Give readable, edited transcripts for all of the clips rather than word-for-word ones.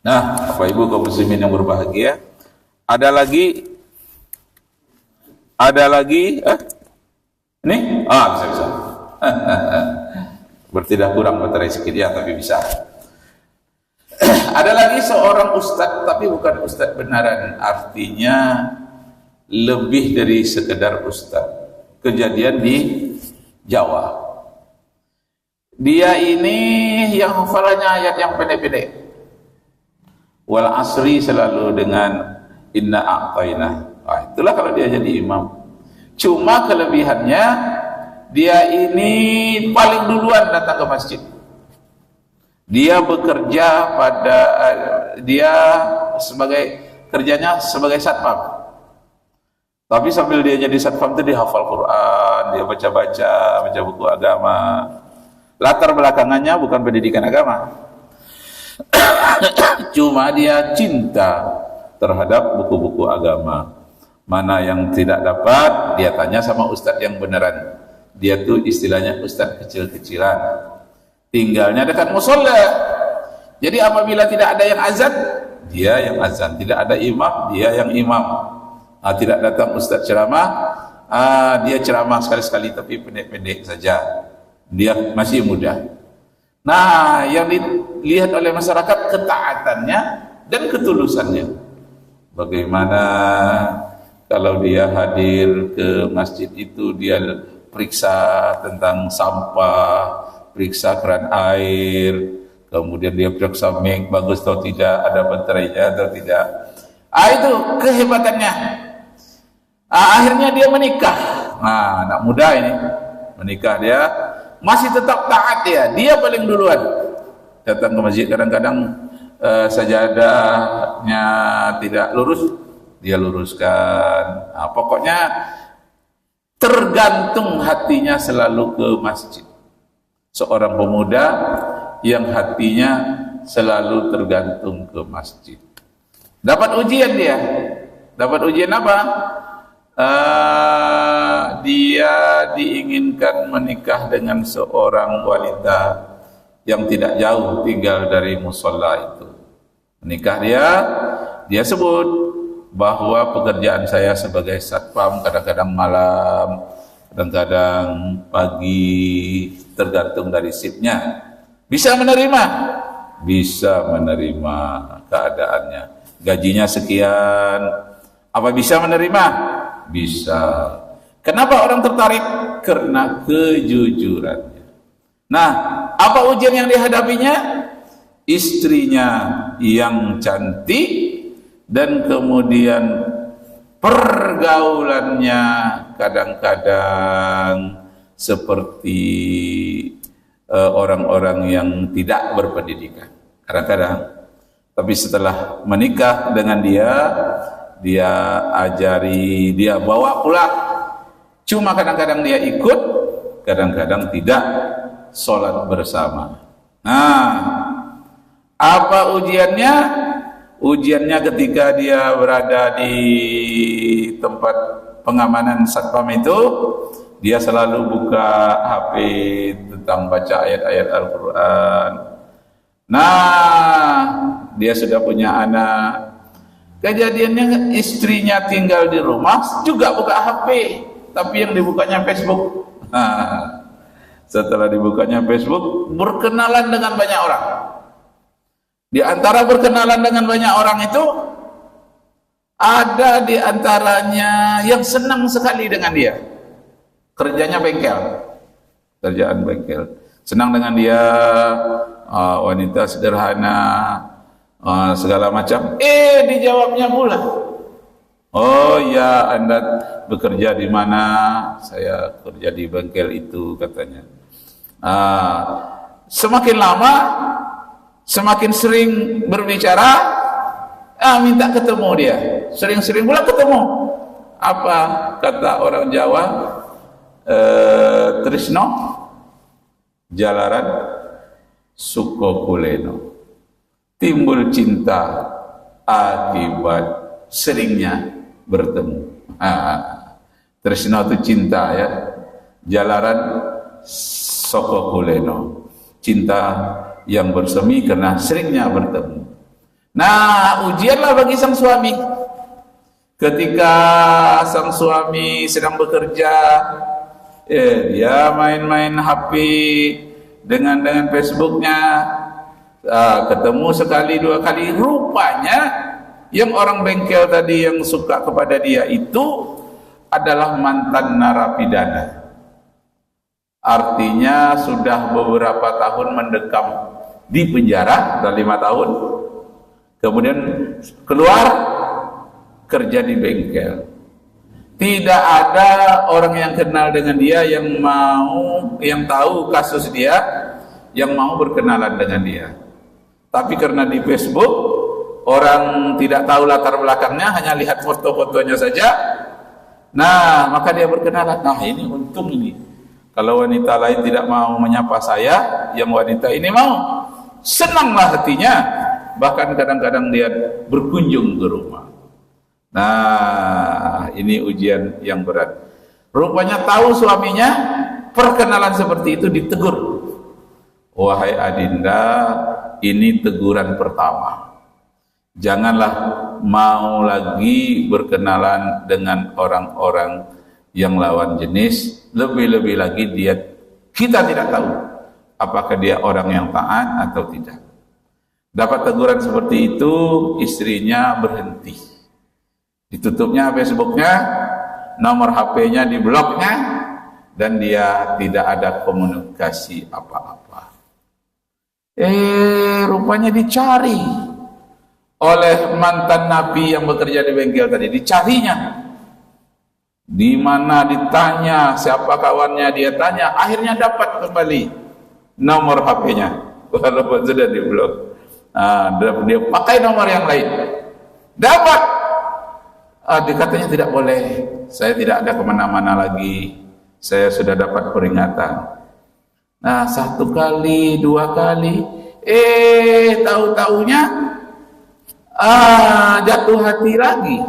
Nah, Bapak Ibu kaum muslimin yang berbahagia, ada lagi ini? Bisa. Bertidak kurang baterai sedikit ya, tapi bisa. Ada lagi seorang ustadz, tapi bukan ustadz benaran, artinya lebih dari sekedar ustadz. Kejadian di Jawa. Dia ini yang hafalannya ayat yang pendek-pendek. Wal asri selalu dengan inna a'tainah. Itulah kalau dia jadi imam. Cuma kelebihannya dia ini paling duluan datang ke masjid. Dia bekerja kerjanya sebagai satpam. Tapi sambil dia jadi satpam itu dia hafal Quran, dia baca buku agama. Latar belakangannya bukan pendidikan agama. Cuma dia cinta terhadap buku-buku agama. Mana yang tidak dapat, dia tanya sama ustadz yang beneran. Dia tuh istilahnya ustadz kecil-kecilan. Tinggalnya dekat musola. Jadi apabila tidak ada yang azan, dia yang azan. Tidak ada imam, dia yang imam. Tidak datang ustadz ceramah, dia ceramah sekali-sekali tapi pendek-pendek saja. Dia masih muda. Nah, yang dilihat oleh masyarakat ketaatannya dan ketulusannya. Bagaimana kalau dia hadir ke masjid itu, dia periksa tentang sampah, periksa keran air, kemudian dia periksa mic bagus atau tidak, ada baterainya atau tidak. Itu kehebatannya. Akhirnya dia menikah. Nah, anak muda ini menikah, dia masih tetap taat dia paling duluan datang ke masjid. Kadang-kadang sajadahnya tidak lurus, dia luruskan. Pokoknya tergantung hatinya selalu ke masjid. Seorang pemuda yang hatinya selalu tergantung ke masjid. Dapat ujian dia. Dapat ujian apa? Dia diinginkan menikah dengan seorang wanita yang tidak jauh tinggal dari musola itu. Menikah dia sebut bahwa pekerjaan saya sebagai satpam kadang-kadang malam, kadang-kadang pagi, tergantung dari shiftnya. Bisa menerima keadaannya. Gajinya sekian, apa bisa menerima? Bisa. Kenapa orang tertarik? Karena kejujurannya. Nah, apa ujian yang dihadapinya? Istrinya yang cantik dan kemudian pergaulannya kadang-kadang seperti orang-orang yang tidak berpendidikan. Kadang-kadang. Tapi setelah menikah dengan dia ajari, dia bawa pulang. Cuma kadang-kadang dia ikut, kadang-kadang tidak sholat bersama. Nah, apa ujiannya? Ujiannya ketika dia berada di tempat pengamanan satpam itu, dia selalu buka HP tentang baca ayat-ayat Al-Quran. Nah, dia sudah punya anak. Kejadiannya istrinya tinggal di rumah juga buka HP, tapi yang dibukanya Facebook. Nah, setelah dibukanya Facebook, berkenalan dengan banyak orang. Di antara berkenalan dengan banyak orang itu, ada di antaranya yang senang sekali dengan dia. Kerjaan bengkel. Senang dengan dia, wanita sederhana, segala macam. Dijawabnya pula, oh ya, Anda bekerja di mana? Saya kerja di bengkel itu, katanya. Semakin lama, semakin sering berbicara, minta ketemu dia. Sering-sering pula ketemu. Apa kata orang Jawa? Trisno jalaran suko kuleno. Timbul cinta akibat seringnya bertemu. Tresno itu cinta ya. Jalaran soko kuleno. Cinta yang bersemi karena seringnya bertemu. Nah, ujianlah bagi sang suami. Ketika sang suami sedang bekerja, dia main-main HP dengan Facebooknya, ketemu sekali dua kali, rupanya yang orang bengkel tadi yang suka kepada dia itu adalah mantan narapidana. Artinya sudah beberapa tahun mendekam di penjara, sudah 5 tahun, kemudian keluar kerja di bengkel. Tidak ada orang yang kenal dengan dia yang tahu kasus dia, yang mau berkenalan dengan dia. Tapi karena di Facebook orang tidak tahu latar belakangnya, hanya lihat foto-fotonya saja. Nah, maka dia berkenalan. Nah, ini untung ini. Kalau wanita lain tidak mau menyapa saya, yang wanita ini mau. Senanglah hatinya. Bahkan kadang-kadang dia berkunjung ke rumah. Nah, ini ujian yang berat. Rupanya tahu suaminya, perkenalan seperti itu ditegur. Wahai Adinda, ini teguran pertama. Janganlah mau lagi berkenalan dengan orang-orang yang lawan jenis, lebih-lebih lagi kita tidak tahu apakah dia orang yang taat atau tidak. Dapat teguran seperti itu, istrinya berhenti. Ditutupnya Facebooknya, nomor HP-nya dibloknya, dan dia tidak ada komunikasi apa-apa. Rupanya dicari oleh mantan napi yang bekerja di bengkel tadi, dicarinya. Di mana ditanya siapa kawannya, dia tanya, akhirnya dapat kembali nomor HP-nya walaupun sudah diblok. Dia pakai nomor yang lain, dapat. Dikatanya tidak boleh, saya tidak ada kemana-mana lagi, saya sudah dapat peringatan. Nah, 1 kali, 2 kali, tahu-taunya jatuh hati lagi.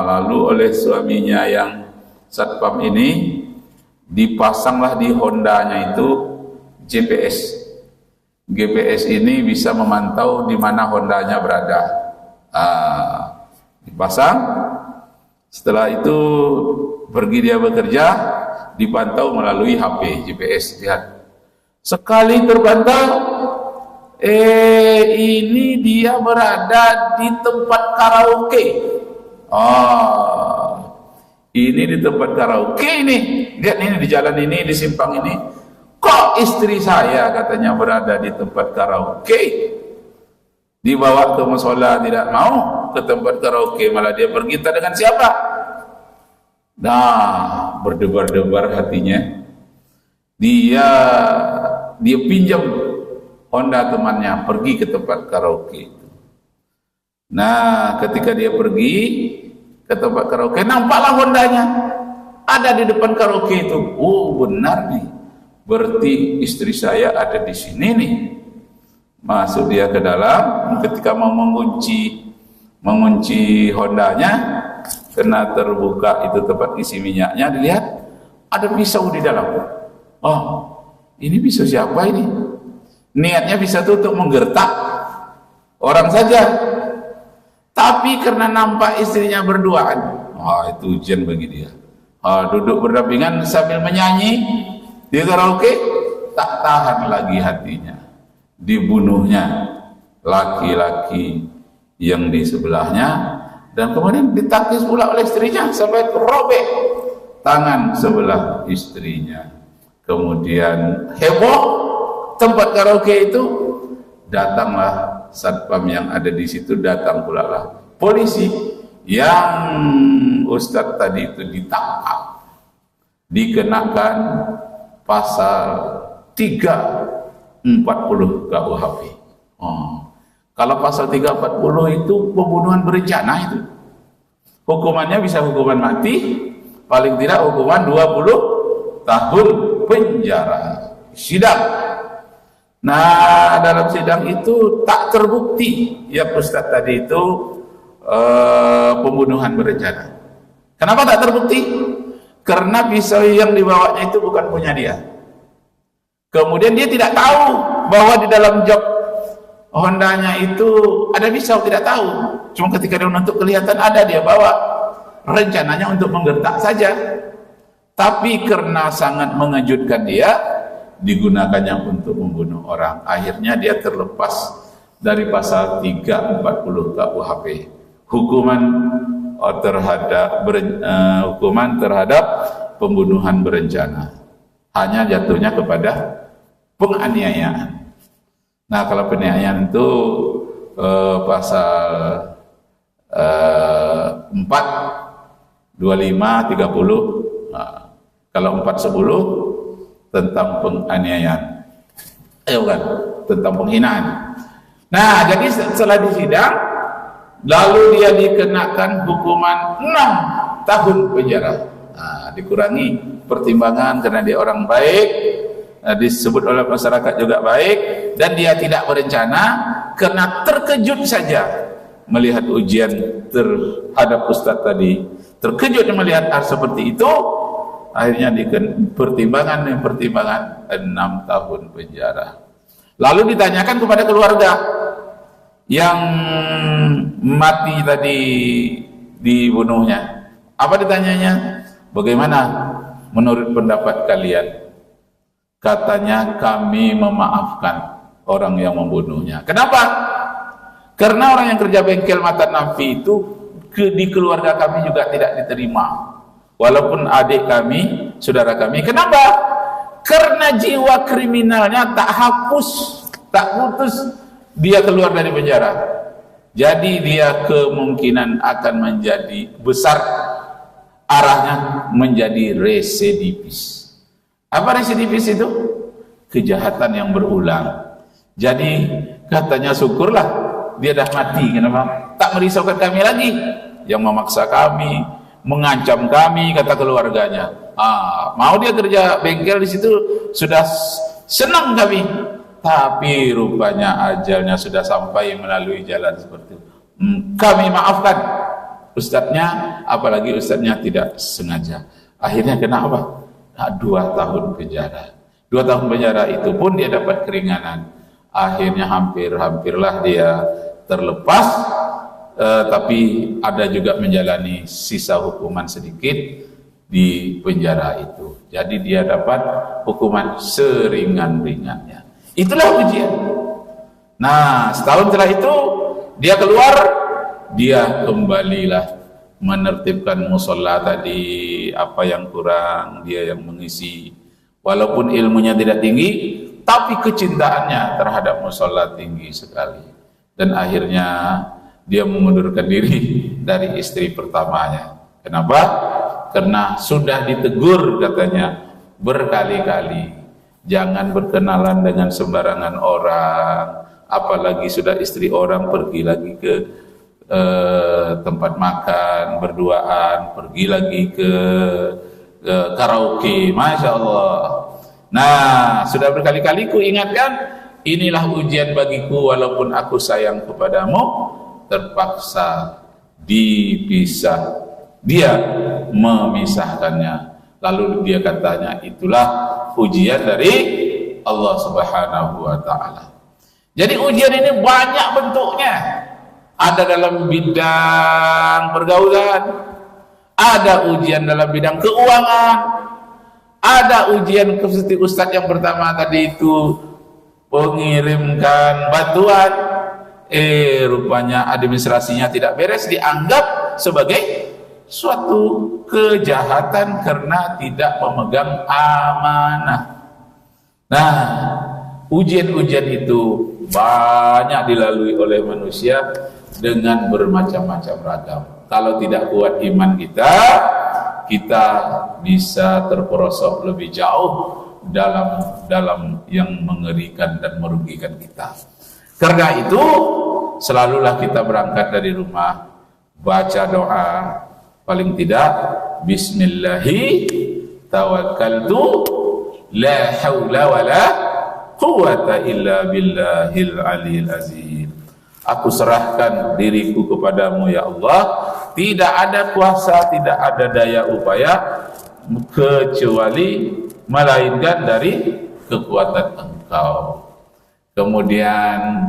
Lalu oleh suaminya yang satpam ini dipasanglah di Hondanya itu GPS. GPS ini bisa memantau di mana Hondanya berada. Dipasang. Setelah itu pergi dia bekerja, dipantau melalui HP GPS. Lihat. Sekali terpantau, ini dia berada di tempat karaoke. Ini di tempat karaoke ini. Lihat ini di jalan ini, di simpang ini. Kok istri saya katanya berada di tempat karaoke? Dibawa ke musola tidak mau, ke tempat karaoke malah dia pergi. Dengan siapa? Nah, berdebar-debar hatinya. Dia pinjam Honda temannya pergi ke tempat karaoke itu. Nah, ketika dia pergi ke tempat karaoke, nampaklah Hondanya ada di depan karaoke itu. Oh, benar nih, berarti istri saya ada di sini nih. Masuk dia ke dalam, ketika mau mengunci Hondanya, kena terbuka itu tempat isi minyaknya, dilihat ada pisau di dalam. Oh, ini pisau siapa ini? Niatnya pisau itu untuk menggertak orang saja. Tapi karena nampak istrinya berduaan, itu ujian bagi dia. Duduk berdampingan sambil menyanyi di karaoke, tak tahan lagi hatinya. Dibunuhnya laki-laki yang di sebelahnya, dan kemudian ditakis pula oleh istrinya sampai robek tangan sebelah istrinya. Kemudian heboh tempat karaoke itu, datanglah satpam yang ada di situ, datang pula lah polisi yang Ustadz tadi itu ditangkap, dikenakan pasal 340 KUHP. Kalau pasal 340 itu pembunuhan berencana itu. Hukumannya bisa hukuman mati, paling tidak hukuman 20 tahun penjara. Sidang. Nah, dalam sidang itu tak terbukti ya Ustadz tadi itu pembunuhan berencana. Kenapa tak terbukti? Karena pisau yang dibawanya itu bukan punya dia. Kemudian dia tidak tahu bahwa di dalam jok Hondanya itu ada pisau, tidak tahu. Cuma ketika dia menuntut kelihatan ada, dia bawa. Rencananya untuk menggertak saja. Tapi karena sangat mengejutkan dia, digunakannya untuk membunuh orang. Akhirnya dia terlepas dari pasal 340 KUHP. Hukuman terhadap pembunuhan berencana. Hanya jatuhnya kepada penganiayaan. Nah, kalau penganiayaan itu pasal 4, 25, 30. Nah, kalau 410 tentang penganiayaan. Bukan, tentang penghinaan. Nah, jadi setelah disidang, lalu dia dikenakan hukuman 6 tahun penjara. Nah, dikurangi pertimbangan karena dia orang baik, disebut oleh masyarakat juga baik, dan dia tidak berencana karena terkejut saja melihat ujian terhadap ustaz tadi, terkejut melihat hal seperti itu, akhirnya pertimbangan 6 tahun penjara. Lalu ditanyakan kepada keluarga yang mati tadi dibunuhnya, apa ditanyanya? Bagaimana menurut pendapat kalian? Katanya, kami memaafkan orang yang membunuhnya. Kenapa? Karena orang yang kerja bengkel mata nafi itu di keluarga kami juga tidak diterima, walaupun adik kami, saudara kami. Kenapa? Karena jiwa kriminalnya tak hapus, tak putus. Dia keluar dari penjara, jadi dia kemungkinan akan menjadi besar, arahnya menjadi residivis. Apa residivis itu? Kejahatan yang berulang. Jadi katanya, syukurlah dia dah mati. Kenapa? Tak merisaukan kami lagi. Yang memaksa kami, mengancam kami, kata keluarganya. Mau dia kerja bengkel di situ sudah senang kami. Tapi rupanya ajalnya sudah sampai melalui jalan seperti itu. Kami maafkan ustadznya, apalagi ustadznya tidak sengaja. Akhirnya kena apa? 2 tahun penjara. 2 tahun penjara itu pun dia dapat keringanan. Akhirnya hampirlah dia terlepas, tapi ada juga menjalani sisa hukuman sedikit di penjara itu. Jadi dia dapat hukuman seringan-ringannya. Itulah ujian. Nah, setahun setelah itu dia keluar, dia kembalilah menertibkan musola tadi, apa yang kurang dia yang mengisi. Walaupun ilmunya tidak tinggi, tapi kecintaannya terhadap musola tinggi sekali. Dan akhirnya dia mengundurkan diri dari istri pertamanya. Kenapa? Karena sudah ditegur katanya berkali-kali, jangan berkenalan dengan sembarangan orang, apalagi sudah istri orang, pergi lagi ke tempat makan berduaan, pergi lagi ke karaoke, Masya Allah. Nah, sudah berkali-kali ku ingatkan, inilah ujian bagiku, walaupun aku sayang kepadamu, terpaksa dipisah. Dia memisahkannya. Lalu dia katanya, itulah ujian dari Allah Subhanahu wa ta'ala. Jadi ujian ini banyak bentuknya. Ada dalam bidang pergaulan, ada ujian dalam bidang keuangan, ada ujian seperti ustadz yang pertama tadi itu mengirimkan bantuan, rupanya administrasinya tidak beres, dianggap sebagai suatu kejahatan karena tidak memegang amanah. Nah, ujian-ujian itu banyak dilalui oleh manusia dengan bermacam-macam ragam. Kalau tidak kuat iman kita, kita bisa terperosok lebih jauh dalam yang mengerikan dan merugikan kita. Karena itu, selalulah kita berangkat dari rumah, baca doa, paling tidak bismillahi tawakkaltu la haula wala quwata illa billahil aliyil azim. Aku serahkan diriku kepadamu ya Allah, tidak ada kuasa, tidak ada daya upaya kecuali melainkan dari kekuatan Engkau. Kemudian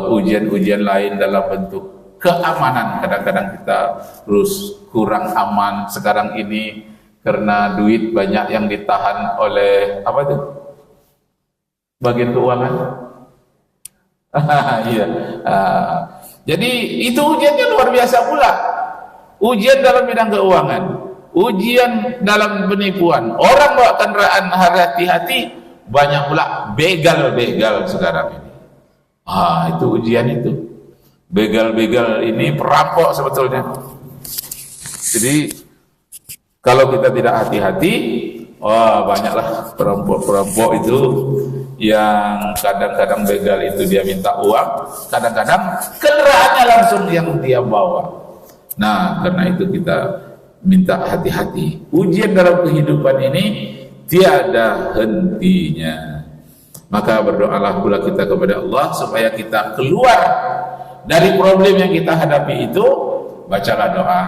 ujian-ujian lain dalam bentuk keamanan. Kadang-kadang kita terus kurang aman sekarang ini karena duit banyak yang ditahan oleh apa itu? Bagian keuangan. Iya. Jadi itu ujiannya luar biasa pula. Ujian dalam bidang keuangan, ujian dalam penipuan. Orang bawa kendaraan hati-hati, banyak pula begal-begal sekarang ini. Itu ujian itu. Begal-begal ini perampok sebetulnya. Jadi kalau kita tidak hati-hati, banyaklah perampok-perampok itu yang kadang-kadang begal itu dia minta uang, kadang-kadang kendaraannya langsung yang dia bawa. Nah, karena itu kita minta hati-hati. Ujian dalam kehidupan ini tiada hentinya. Maka berdoalah pula kita kepada Allah supaya kita keluar dari problem yang kita hadapi itu. Bacalah doa,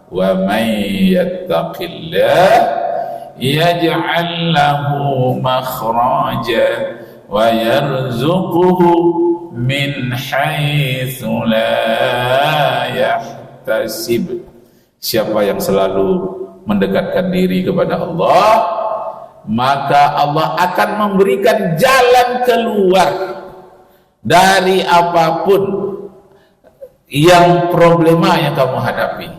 wa may yattaqillah yaj'al lahu makhraja wa yarzuquhu min haitsu la yahtasib. Siapa yang selalu mendekatkan diri kepada Allah, maka Allah akan memberikan jalan keluar dari apapun yang problema yang kamu hadapi,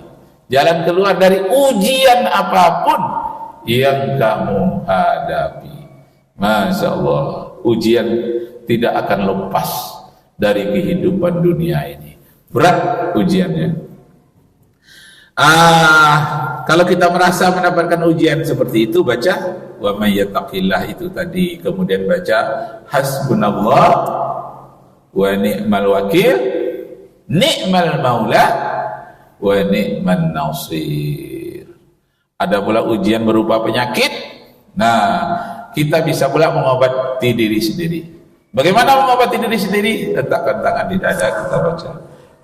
jalan keluar dari ujian apapun yang kamu hadapi. Masya Allah, ujian tidak akan lepas dari kehidupan dunia ini. Berat ujiannya. Kalau kita merasa mendapatkan ujian seperti itu, baca wa may yattaqillah itu tadi, kemudian baca hasbunallah wa ni'mal wakil, ni'mal maula wa ni'man nasir. Ada pula ujian berupa penyakit. Nah, kita bisa pula mengobati diri sendiri. Bagaimana mengobati diri sendiri? Letakkan tangan di dada, kita baca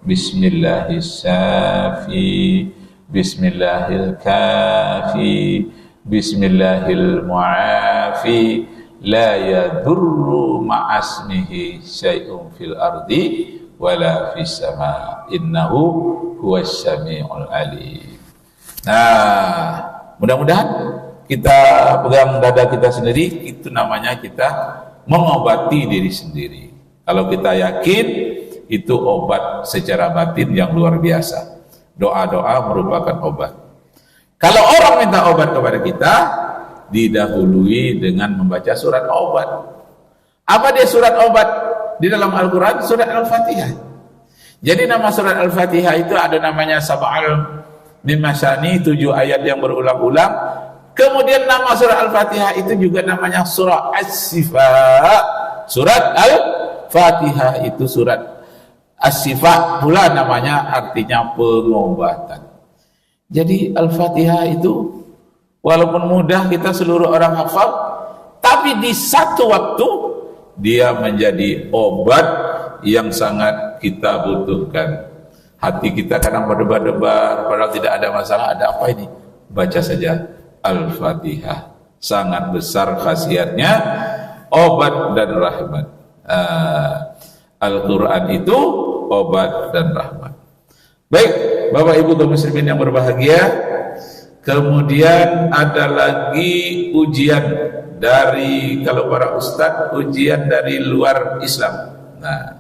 Bismillahis-safi, Bismillahil-kafi, Bismillahil-mu'afi, la yadurru ma'asmihi syai'un fil ardi wala fis sama, innahu huwas sami'ul alim. Nah, mudah-mudahan kita pegang dada kita sendiri, itu namanya kita mengobati diri sendiri. Kalau kita yakin, itu obat secara batin yang luar biasa. Doa-doa merupakan obat. Kalau orang minta obat kepada kita, didahului dengan membaca surat obat. Apa dia surat obat? Di dalam Al-Quran, surat Al-Fatihah. Jadi nama surat Al-Fatihah itu ada namanya Sab'al Mimasani, 7 ayat yang berulang-ulang. Kemudian nama surat Al-Fatihah itu juga namanya surah As-Sifa. Surat Al-Fatihah itu surat As-Sifa pula namanya, artinya pengobatan. Jadi Al-Fatihah itu walaupun mudah kita seluruh orang hafal, tapi di satu waktu dia menjadi obat yang sangat kita butuhkan. Hati kita kadang berdebar-debar, padahal tidak ada masalah. Ada apa ini? Baca saja Al-Fatihah. Sangat besar khasiatnya, obat dan rahmat. Al-Quran itu obat dan rahmat. Baik, Bapak Ibu kaum muslimin yang berbahagia, kemudian ada lagi ujian dari, kalau para ustadz, ujian dari luar Islam. Nah,